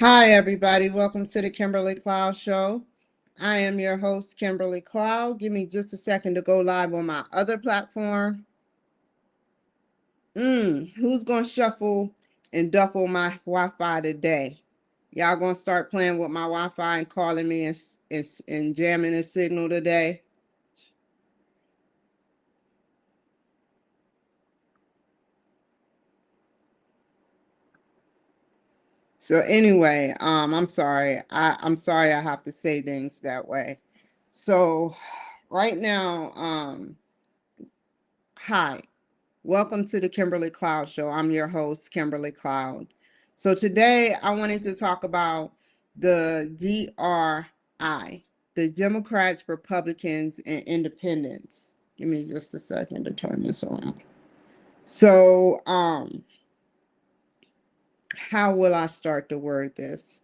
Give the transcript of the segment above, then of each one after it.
Hi, everybody. Welcome to the Kimberly Cloud Show. I am your host, Kimberly Cloud. Give me just a second to go live on my other platform. Who's going to shuffle and duffle my Wi-Fi today? Y'all going to start playing with my Wi-Fi and calling me and jamming the signal today? So anyway, I'm sorry. I'm sorry I have to say things that way. So right now, hi. Welcome to the Kimberly Cloud Show. I'm your host, Kimberly Cloud. So today I wanted to talk about the D.R.I, the Democrats, Republicans, and Independents. Give me just a second to turn this around. So, how will I start to word this?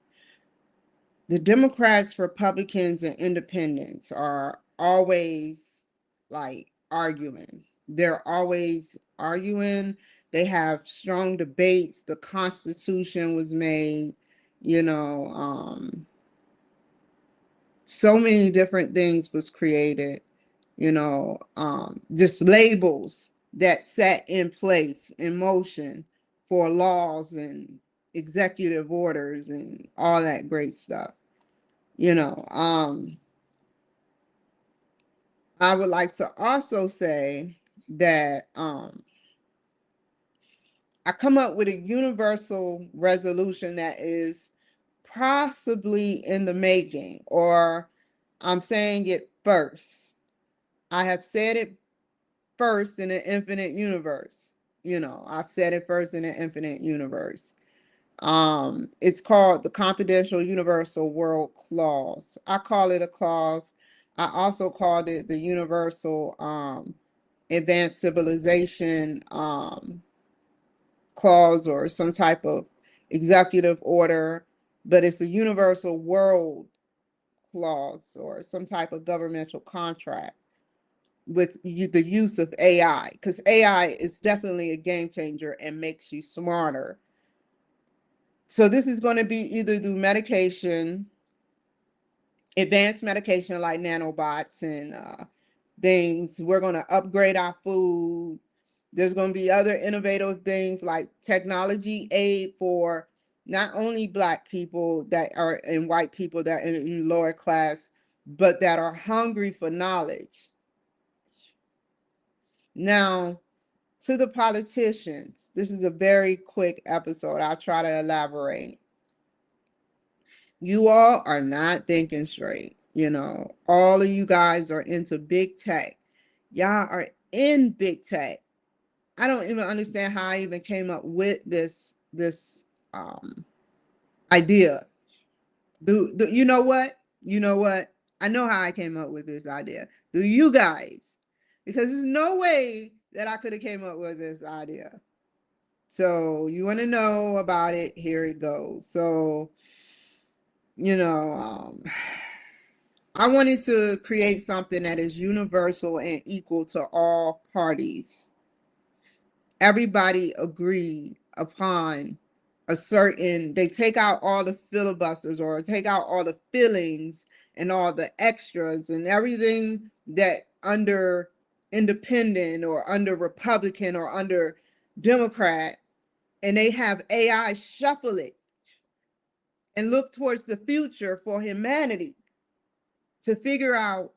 The Democrats, Republicans, and Independents are always like arguing. They're always arguing. They have strong debates. The Constitution was made, you know, so many different things was created, just labels that set in place, in motion for laws and executive orders and all that great stuff. You know, I would like to also say that I come up with a universal resolution that is possibly in the making, or I'm saying it first. I have said it first in an infinite universe. I've said it first in an infinite universe. It's called the Confidential Universal World Clause. I call it a clause. I also called it the Universal Advanced Civilization Clause, or some type of executive order, but it's a Universal World Clause or some type of governmental contract with the use of AI, because AI is definitely a game changer and makes you smarter. So this is going to be either through medication, advanced medication like nanobots and things. We're going to upgrade our food. There's going to be other innovative things like technology aid for not only Black people that are and white people that are in lower class, but that are hungry for knowledge. Now, to the politicians, this is a very quick episode. I'll try to elaborate. You all are not thinking straight. All of you guys are into big tech. Y'all are in big tech. I don't even understand how I even came up with this idea. You know what? You know what? I know how I came up with this idea. Do you guys? Because there's no way that I could have came up with this idea. So you want to know about it? Here it goes. So, you know, I wanted to create something that is universal and equal to all parties. Everybody agreed upon they take out all the filibusters or take out all the fillings and all the extras and everything that under independent or under Republican or under Democrat, and they have AI shuffle it and look towards the future for humanity to figure out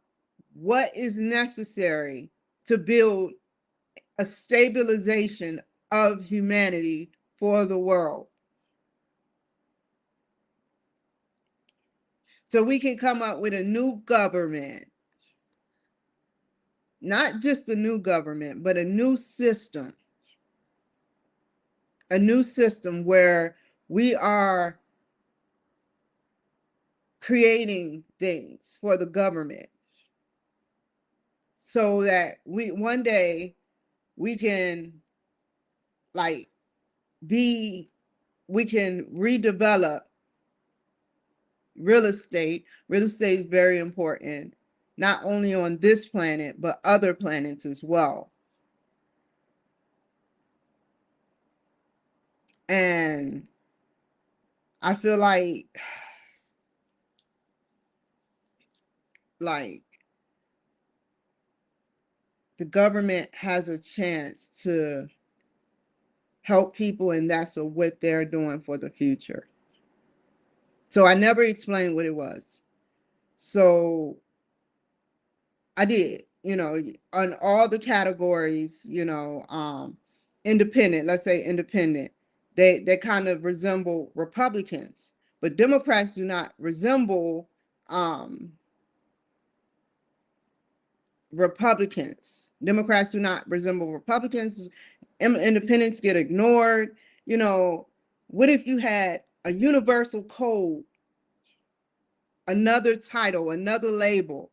what is necessary to build a stabilization of humanity for the world. So we can come up with a new government, not just a new government, but a new system where we are creating things for the government so that one day we can like we can redevelop real estate. Real estate is very important, not only on this planet, but other planets as well. And I feel like the government has a chance to help people, and that's what they're doing for the future. So I never explained what it was. So I did, on all the categories, independent, let's say independent, they kind of resemble Republicans, but Democrats do not resemble Republicans. Democrats do not resemble Republicans. Independents get ignored. What if you had a universal code, another title, another label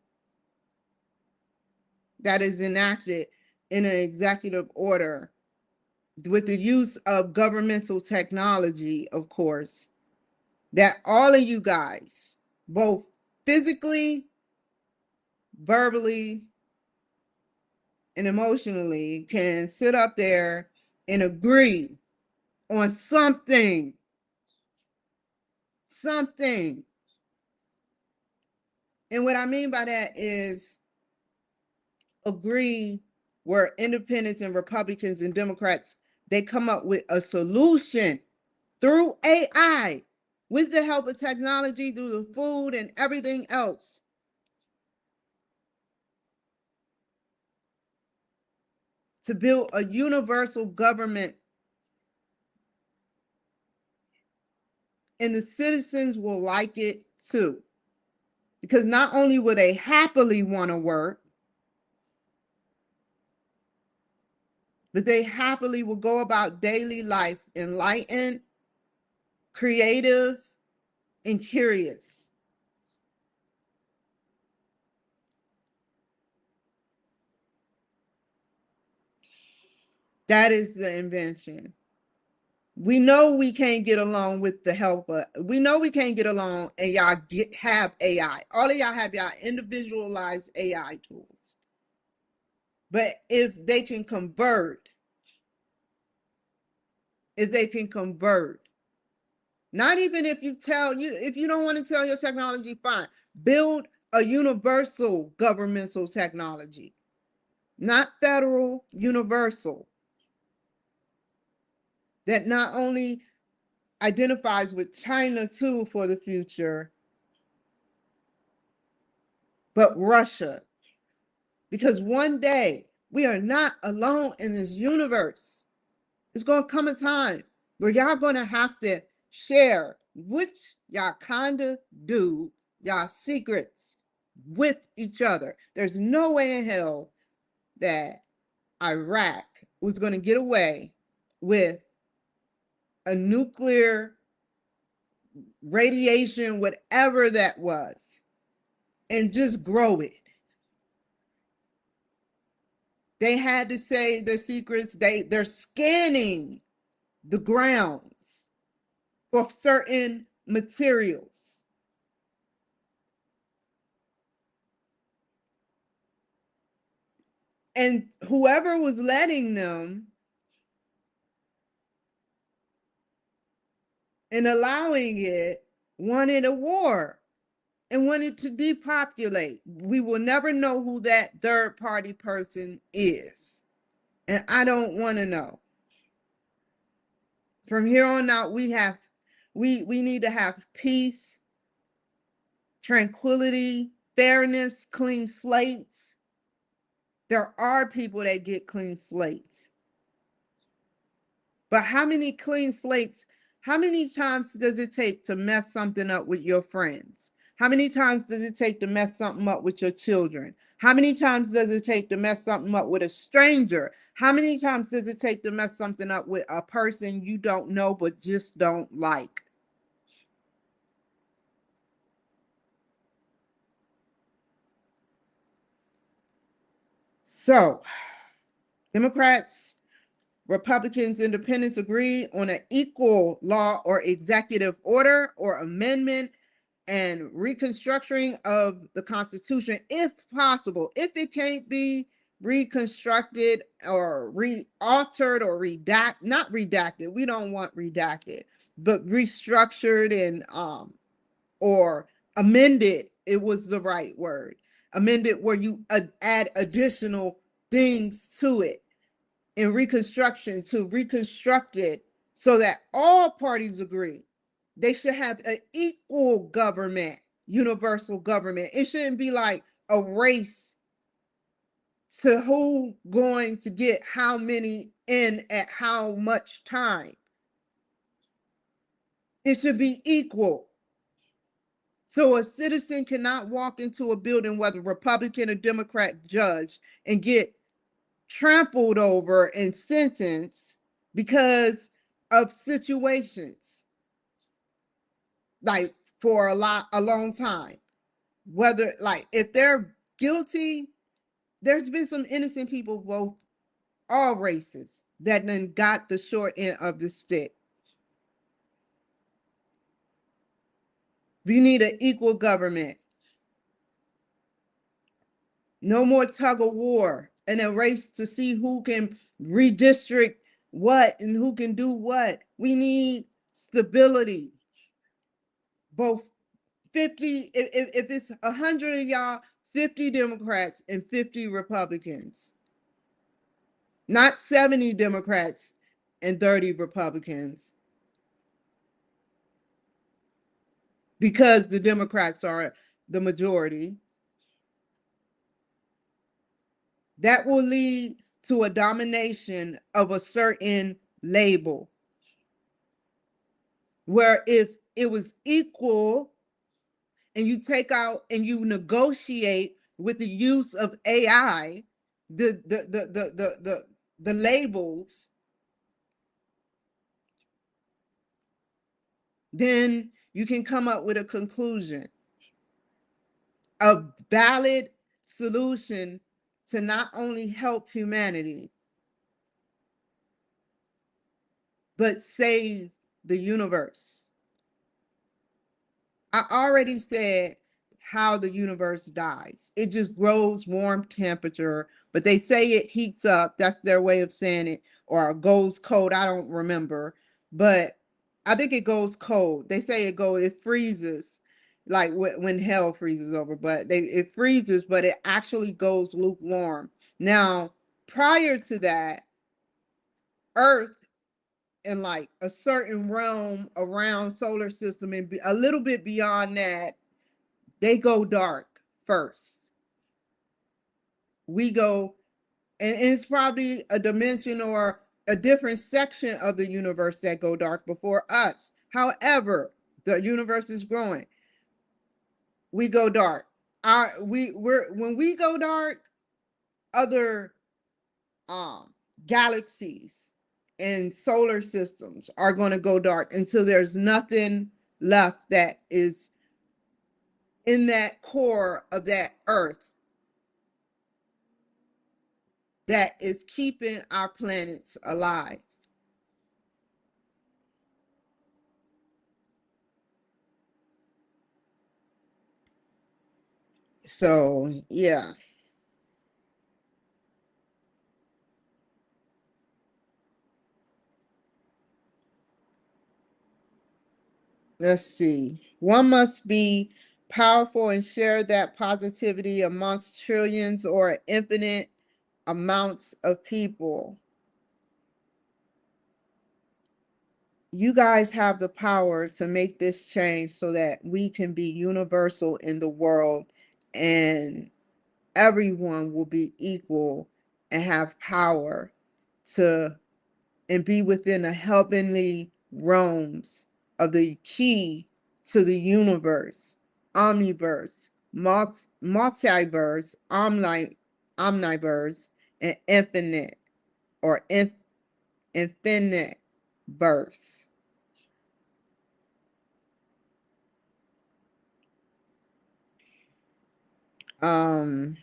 that is enacted in an executive order with the use of governmental technology, of course, that all of you guys, both physically, verbally, and emotionally, can sit up there and agree on something. And what I mean by that is agree where independents and Republicans and Democrats, they come up with a solution through AI, with the help of technology, through the food and everything else, to build a universal government. And the citizens will like it too. Because not only will they happily want to work, but they happily will go about daily life enlightened, creative, and curious. That is the invention. We know we can't get along with the helper. We know we can't get along, and y'all have AI. All of y'all have y'all individualized AI tools. But if they can convert, not even if you don't want to tell your technology, fine. Build a universal governmental technology, not federal, universal, that not only identifies with China too for the future, but Russia. Because one day we are not alone in this universe. It's going to come a time where y'all going to have to share, which y'all kind of do, y'all secrets with each other. There's no way in hell that Iraq was going to get away with a nuclear radiation, whatever that was, and just grow it. They had to say their secrets. They're scanning the grounds for certain materials. And whoever was letting them and allowing it wanted a war and wanted to depopulate. We will never know who that third party person is. And I don't want to know. From here on out, we need to have peace, tranquility, fairness, clean slates. There are people that get clean slates. But how many clean slates, how many times does it take to mess something up with your friends? How many times does it take to mess something up with your children? How many times does it take to mess something up with a stranger? How many times does it take to mess something up with a person you don't know but just don't like? So, Democrats, Republicans, Independents agree on an equal law or executive order or amendment and reconstructing of the Constitution, if possible. If it can't be reconstructed or re-altered or not redacted, we don't want redacted, but restructured and or amended, it was the right word. Amended where you add additional things to it. In reconstruction, to reconstruct it so that all parties agree they should have an equal government, universal government. It shouldn't be like a race to who going to get how many in at how much time. It should be equal. So a citizen cannot walk into a building, whether Republican or Democrat judge, and get trampled over and sentenced because of situations like for a long time. Whether like if they're guilty, there's been some innocent people, both all races, that then got the short end of the stick. We need an equal government. No more tug of war and a race to see who can redistrict what and who can do what. We need stability. Both 50, if it's 100 of y'all, 50 Democrats and 50 Republicans. Not 70 Democrats and 30 Republicans. Because the Democrats are the majority. That will lead to a domination of a certain label. Where if it was equal and you take out and you negotiate with the use of AI, the labels, then you can come up with a conclusion, a valid solution to not only help humanity, but save the universe. I already said how the universe dies. It just grows warm temperature, but they say it heats up. That's their way of saying it, or goes cold. I don't remember, but I think it goes cold. They say it freezes, like when hell freezes over, but it freezes, but it actually goes lukewarm. Now, prior to that, Earth in like a certain realm around solar system and a little bit beyond that, they go dark first. We go, and it's probably a dimension or a different section of the universe that go dark before us. However, the universe is growing. We go dark. When we go dark, other galaxies and solar systems are going to go dark until there's nothing left that is in that core of that earth that is keeping our planets alive. So, yeah. Let's see. One must be powerful and share that positivity amongst trillions or infinite amounts of people. You guys have the power to make this change so that we can be universal in the world and everyone will be equal and have power to and be within the heavenly realms of the key to the universe, omniverse, multiverse, omniverse, and infinite or infinite verse. Um,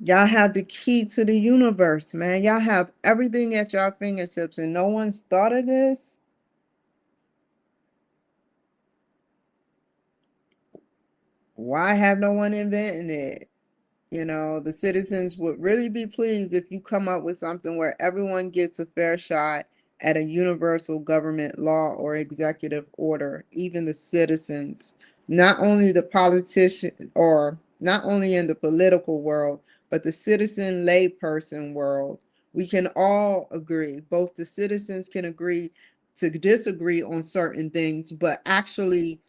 y'all have the key to the universe, man. Y'all have everything at y'all fingertips, and no one's thought of this. Why have no one invented it? You know, the citizens would really be pleased if you come up with something where everyone gets a fair shot at a universal government law or executive order, even the citizens, not only the politician or not only in the political world, but the citizen layperson world. We can all agree, both the citizens can agree to disagree on certain things, but actually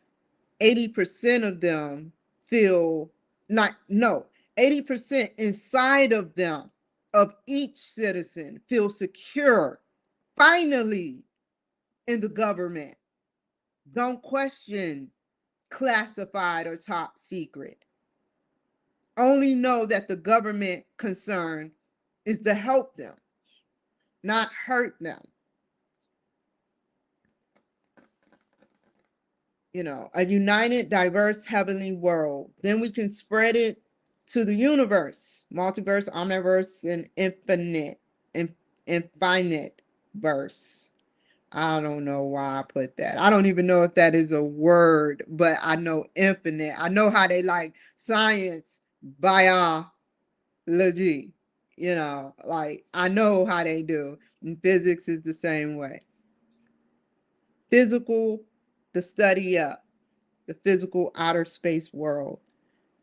80% of them feel not, no, 80% inside of them, of each citizen, feel secure, finally, in the government. Don't question classified or top secret. Only know that the government concern is to help them, not hurt them. You know, a united, diverse, heavenly world. Then we can spread it to the universe, multiverse, omniverse, and infinite verse. I don't know why I put that. I don't even know if that is a word, but I know infinite. I know how they like science, biology, you know, like I know how they do. And physics is the same way. Physical, the study up, the physical outer space world.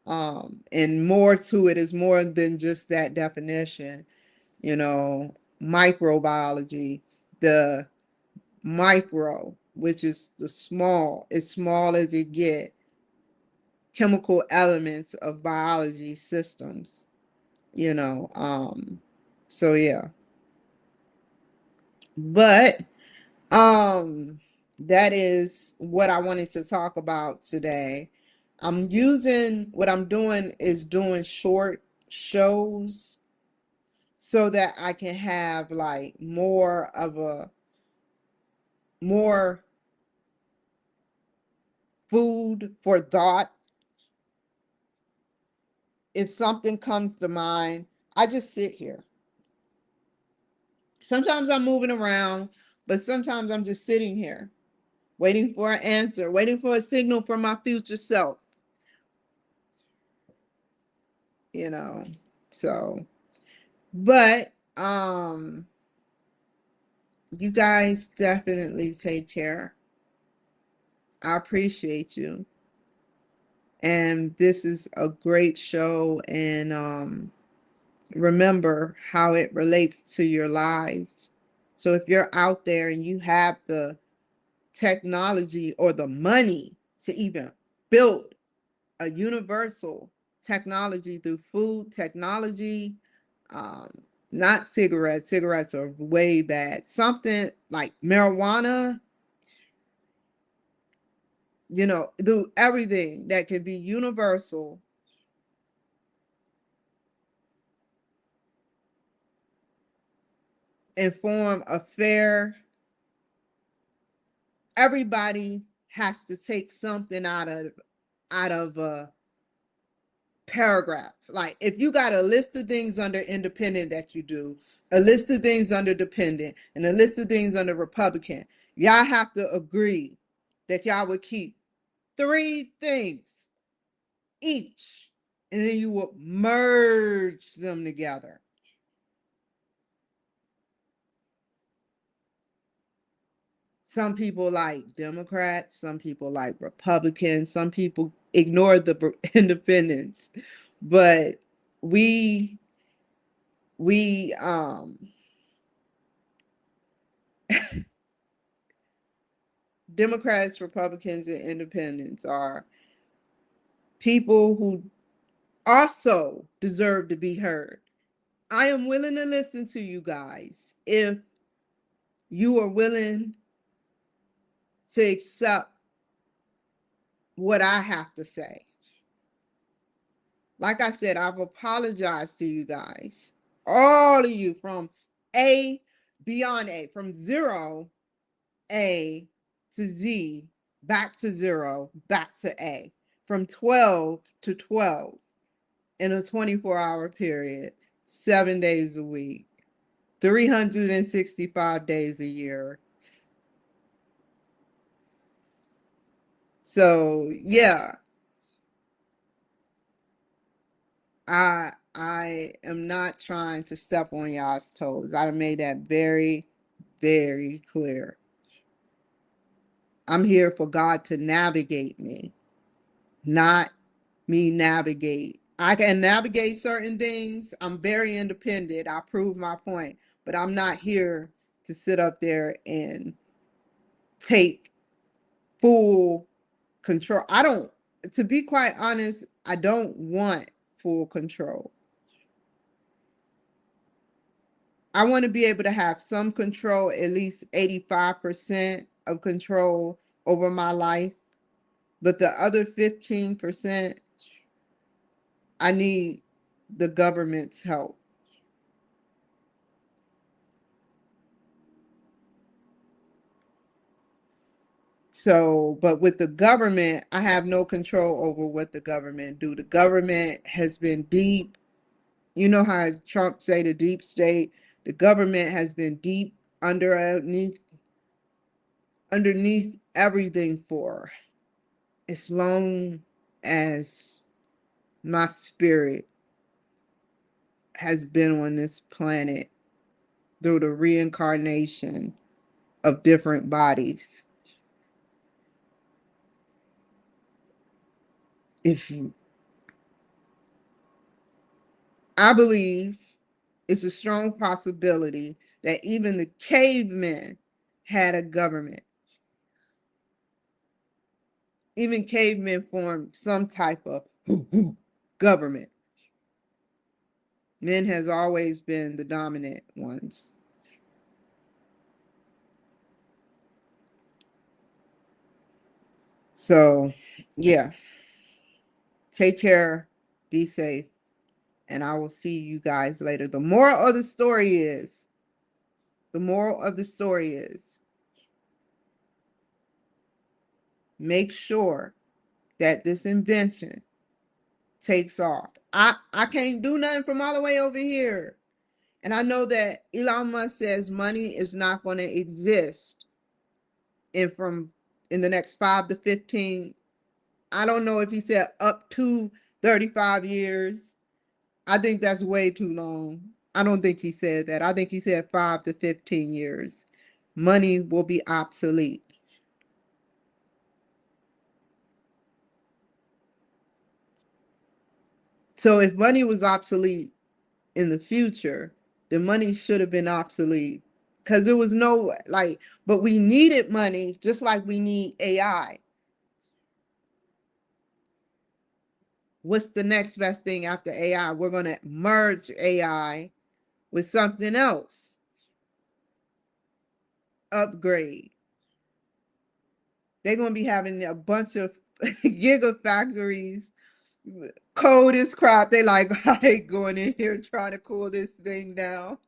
And more to it is more than just that definition, you know, microbiology, the micro, which is the small, as small as it get, chemical elements of biology systems, you know. So yeah. But that is what I wanted to talk about today. I'm using what I'm doing is doing short shows so that I can have like more food for thought. If something comes to mind, I just sit here. Sometimes I'm moving around, but sometimes I'm just sitting here waiting for an answer, waiting for a signal from my future self, you know. So, but you guys definitely take care. I appreciate you. And this is a great show, and remember how it relates to your lives. So if you're out there and you have the technology or the money to even build a universal technology through food technology, um, not cigarettes. Cigarettes are way bad. Something like marijuana, you know, do everything that can be universal and form a fair. Everybody has to take something out of a paragraph. Like if you got a list of things under independent that you do, a list of things under dependent, and a list of things under Republican, y'all have to agree that y'all would keep three things each, and then you will merge them together. Some people like Democrats, some people like Republicans, some people ignore the independents, but we we Democrats, Republicans, and independents are people who also deserve to be heard. I am willing to listen to you guys if you are willing to accept what I have to say. Like I said, I've apologized to you guys, all of you, from A, beyond A, from zero A to Z, back to zero, back to A, from 12 to 12 in a 24-hour period, 7 days a week, 365 days a year. So, yeah, I am not trying to step on y'all's toes. I made that very, very clear. I'm here for God to navigate me, not me navigate. I can navigate certain things. I'm very independent. I prove my point, but I'm not here to sit up there and take full control. I don't, to be quite honest, I don't want full control. I want to be able to have some control, at least 85% of control over my life. But the other 15%, I need the government's help. So, but with the government, I have no control over what the government do. The government has been deep. You know how Trump say the deep state. The government has been deep underneath everything for as long as my spirit has been on this planet through the reincarnation of different bodies. If I believe it's a strong possibility that even the cavemen had a government. Even cavemen formed some type of government. Men has always been the dominant ones. So, yeah, take care, be safe, and I will see you guys later. The moral of the story is make sure that this invention takes off. I can't do nothing from all the way over here. And I know that Elon Musk says money is not going to exist in the next 5 to 15. I don't know if he said up to 35 years. I think that's way too long. I don't think he said that. I think he said 5 to 15 years. Money will be obsolete. So if money was obsolete in the future, then money should have been obsolete because there was no like, but we needed money just like we need AI. What's the next best thing after AI? We're going to merge AI with something else. Upgrade. They're going to be having a bunch of gigafactories. Cold as crap. They like, I hate going in here trying to cool this thing down.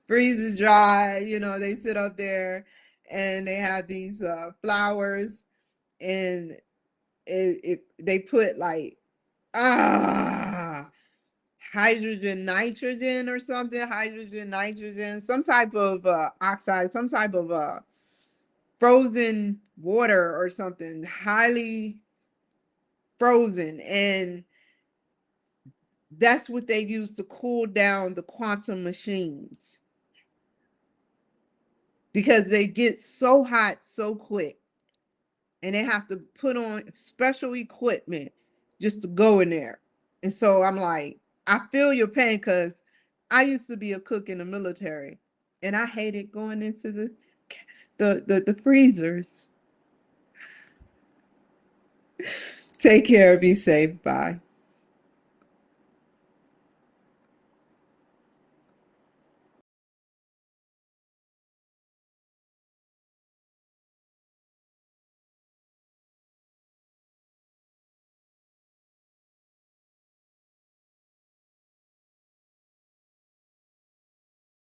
Freezes dry. They sit up there and they have these flowers and they put like hydrogen nitrogen or something, hydrogen nitrogen, some type of oxide, some type of frozen water or something, highly frozen, and that's what they use to cool down the quantum machines because they get so hot so quick and they have to put on special equipment just to go in there. And so I'm like, I feel your pain because I used to be a cook in the military and I hated going into the freezers. Take care, be safe, bye.